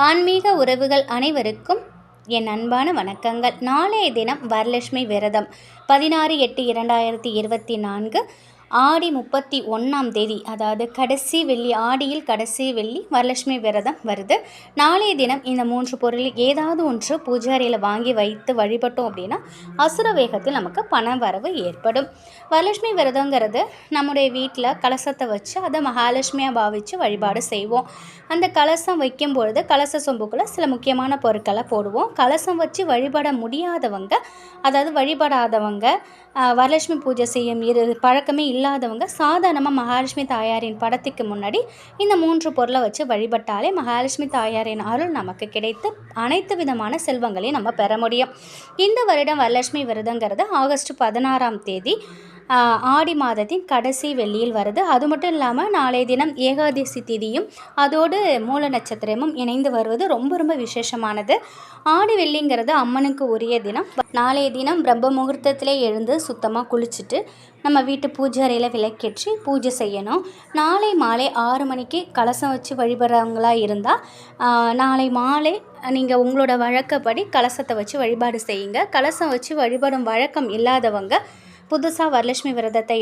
ஆன்மீக உறவுகள் அனைவருக்கும் என் அன்பான வணக்கங்கள். நாளைய தினம் வரலட்சுமி விரதம் 16/8/2024 ஆடி 31 அதாவது கடைசி வெள்ளி, ஆடியில் கடைசி வெள்ளி வரலட்சுமி விரதம் வருது. நாளைய தினம் இந்த 3 பொருளில் ஏதாவது ஒன்று பூஜை அறையில் வாங்கி வைத்து வழிபட்டோம் அப்படின்னா அசுர வேகத்தில் நமக்கு பண வரவு ஏற்படும். வரலட்சுமி விரதங்கிறது நம்முடைய வீட்டில் கலசத்தை வச்சு அதை மகாலட்சுமியாக பாவித்து வழிபாடு செய்வோம். அந்த கலசம் வைக்கும் பொழுது கலச சொம்புக்குள்ளே சில முக்கியமான பொருட்களை போடுவோம். கலசம் வச்சு வழிபட முடியாதவங்க, அதாவது வழிபடாதவங்க, வரலட்சுமி பூஜை செய்யும் பழக்கமே இல்லாதவங்க சாதாரணமாக மகாலட்சுமி தாயாரின் படத்துக்கு முன்னாடி இந்த 3 பொருளை வச்சு வழிபட்டாலே மகாலட்சுமி தாயாரின் அருள் நமக்கு கிடைத்து அனைத்து விதமான செல்வங்களையும் நம்ம பெற முடியும். இந்த வருடம் வரலட்சுமி விரதங்கிறது ஆகஸ்ட் 16 ஆடி மாதத்தின் கடைசி வெள்ளியில் வருது. அது மட்டும் இல்லாமல் நாளைய தினம் ஏகாதசி திதியும் அதோடு மூல நட்சத்திரமும் இணைந்து வருவது ரொம்ப ரொம்ப விசேஷமானது. ஆடி வெள்ளிங்கிறது அம்மனுக்கு உரிய தினம். நாளைய தினம் பிரம்ம முகூர்த்தத்திலே எழுந்து சுத்தமாக குளிச்சுட்டு நம்ம வீட்டு பூஜை அறையில் விளக்கேற்றி பூஜை செய்யணும். நாளை மாலை 6 மணிக்கு கலசம் வச்சு வழிபடுறவங்களா இருந்தால் நாளை மாலை நீங்கள் உங்களோட வழக்கப்படி கலசத்தை வச்சு வழிபாடு செய்யுங்க. கலசம் வச்சு வழிபடும் வழக்கம் இல்லாதவங்க, புதுசாக வரலட்சுமி விரதத்தை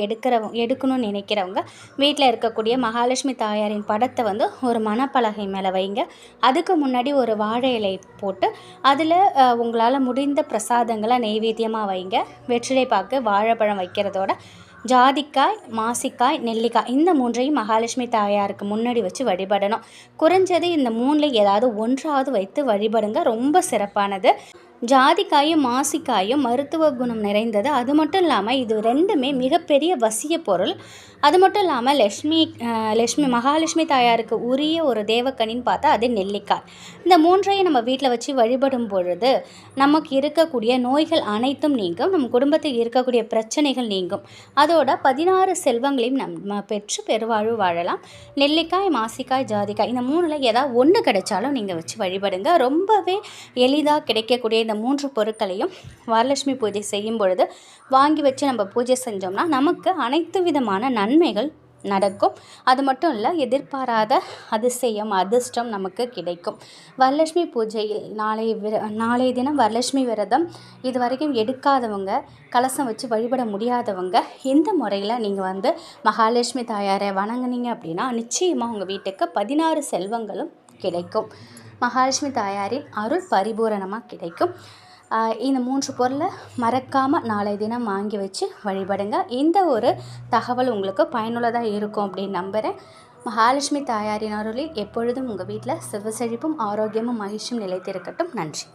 எடுக்கணும்னு நினைக்கிறவங்க வீட்டில் இருக்கக்கூடிய மகாலட்சுமி தாயாரின் படத்தை ஒரு மணப்பலகை மேலே வைங்க. அதுக்கு முன்னாடி ஒரு வாழை இலை போட்டு அதில் உங்களால் முடிந்த பிரசாதங்களை நெய்வேத்தியமாக வைங்க. வெற்றிலை பாக்கு, வாழைப்பழம் வைக்கிறதோட ஜாதிக்காய், மாசிக்காய், நெல்லிக்காய் இந்த 3ஐயும் மகாலட்சுமி தாயாருக்கு முன்னாடி வச்சு வழிபடணும். குறைஞ்சது இந்த 3ல் ஏதாவது ஒன்றாவது வைத்து வழிபடுங்க, ரொம்ப சிறப்பானது. ஜாதிக்காயும் மாசிக்காயும் மருத்துவ குணம் நிறைந்தது. அது மட்டும் இல்லாமல் இது ரெண்டுமே மிகப்பெரிய வசிய பொருள். அது மட்டும் இல்லாமல் மகாலட்சுமி தாயாருக்கு உரிய ஒரு தேவக்கனின்னு பார்த்தா அது நெல்லிக்காய். இந்த 3ஐயும் நம்ம வீட்டில் வச்சு வழிபடும் பொழுது நமக்கு இருக்கக்கூடிய நோய்கள் அனைத்தும் நீங்கும், நம்ம குடும்பத்தில் இருக்கக்கூடிய பிரச்சனைகள் நீங்கும். அதோட 16 செல்வங்களையும் நம்ம பெற்று பெருவாழ்வு வாழலாம். நெல்லிக்காய், மாசிக்காய், ஜாதிக்காய் இந்த 3ல் ஏதாவது ஒன்று கிடைச்சாலும் நீங்கள் வச்சு வழிபடுங்க. ரொம்பவே எளிதாக கிடைக்கக்கூடிய இந்த 3 பொருட்களையும் வரலட்சுமி பூஜை செய்யும் பொழுது வாங்கி வச்சு நம்ம பூஜை செஞ்சோம்னா நமக்கு அனைத்து விதமான நன்மைகள் நடக்கும். அது மட்டும் இல்லை, எதிர்பாராத அதிசயம், அதிர்ஷ்டம் நமக்கு கிடைக்கும். வரலட்சுமி பூஜையில் நாளைய தினம் வரலட்சுமி விரதம் இது வரைக்கும் எடுக்காதவங்க, கலசம் வச்சு வழிபட முடியாதவங்க இந்த முறையில் நீங்கள் மகாலட்சுமி தாயாரை வணங்குனீங்க அப்படின்னா நிச்சயமாக உங்கள் வீட்டுக்கு 16 செல்வங்களும் கிடைக்கும். மகாலட்சுமி தாயாரின் அருள் பரிபூரணமாக கிடைக்கும். இந்த 3 பொருளை மறக்காமல் நாளைய தினம் வாங்கி வச்சு வழிபடுங்க. இந்த ஒரு தகவல் உங்களுக்கு பயனுள்ளதாக இருக்கும் அப்படின்னு நம்புகிறேன். மகாலட்சுமி தாயாரின் அருளில் எப்பொழுதும் உங்கள் வீட்டில் செல்வ செழிப்பும் ஆரோக்கியமும் மகிழ்ச்சியும் நிலைத்திருக்கட்டும். நன்றி.